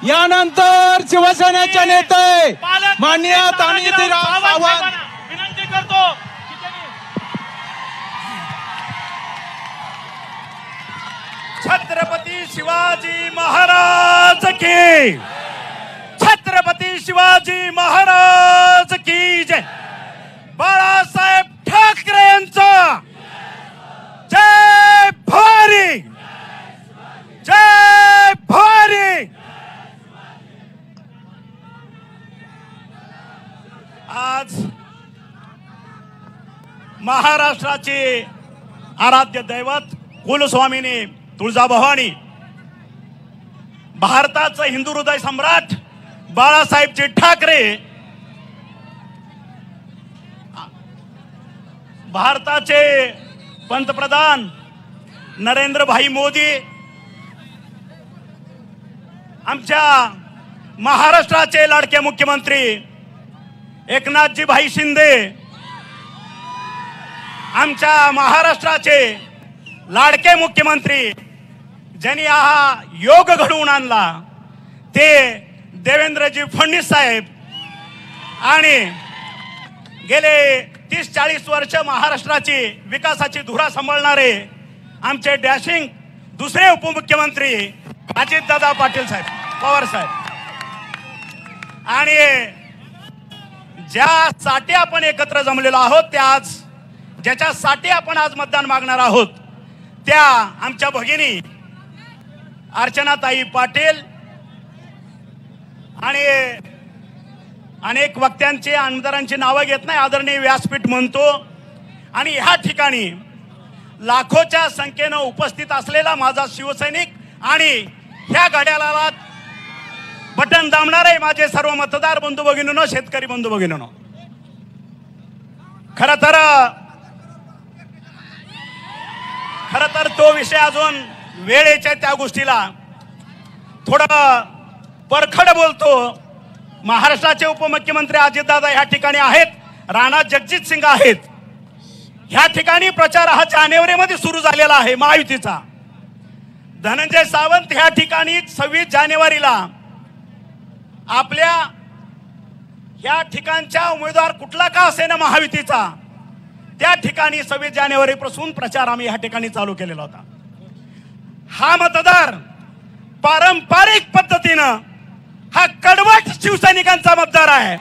यानंतर शिवसेनेचे नेते माननीय तानाजीराव सावंत विनंती करतो। छत्रपती शिवाजी महाराज की, छत्रपती शिवाजी महाराज की जय। बाळासाहेब ठाकरे यांचा जय भवानी, जय भवानी। आज महाराष्ट्राचे आराध्य दैवत कुलस्वामिनी तुळजाभवानी, भारताचं हिंदू हृदय सम्राट बाळासाहेबजी ठाकरे, भारताचे पंतप्रधान नरेंद्रभाई मोदी, आमच्या महाराष्ट्राचे लाडके मुख्यमंत्री एकनाथजी भाई शिंदे, आमच्या महाराष्ट्राचे लाडके मुख्यमंत्री ज्यांनी हा योग घडवून आणला ते देवेंद्रजी फडणवीस साहेब, आणि गेले 30-40 वर्ष महाराष्ट्राची विकासाची धुरा सांभाळणारे आमचे डॅशिंग दुसरे उपमुख्यमंत्री अजितदादा पाटील साहेब, पवार साहेब। आणि ज्यासाठी आपण एकत्र जमलेलो आहोत, त्या आज ज्याच्यासाठी आपण आज मतदान मागणार आहोत, त्या आमच्या भगिनी अर्चनाताई पाटील आणि अनेक वक्त्यांची आमदारांची नावं घेत नाही, आदरणीय व्यासपीठ म्हणतो। आणि ह्या ठिकाणी लाखोच्या संख्येनं उपस्थित असलेला माझा शिवसैनिक आणि ह्या घड्याळाला बटन दाबणारे माझे सर्व मतदार बंधू भगिनींनो, शेतकरी बंधू भगिनींनो, खरं तर तो विषय अजून वेळेच्या त्या गोष्टीला थोडं परखड बोलतो। महाराष्ट्राचे उपमुख्यमंत्री अजितदादा ह्या ठिकाणी आहेत, राणा जगजित सिंग आहेत। ह्या ठिकाणी प्रचार हा जानेवारीमध्ये सुरू झालेला आहे महायुतीचा। धनंजय सावंत ह्या ठिकाणी 26 जानेवारीला आपल्या ह्या ठिकाणच्या उमेदवार कुठला का असेना महायुतीचा, त्या ठिकाणी 26 जानेवारीपासून प्रचार आम्ही ह्या ठिकाणी चालू केलेला होता। हा मतदार पारंपरिक पद्धतीनं हा कडवट शिवसैनिकांचा मतदार आहे।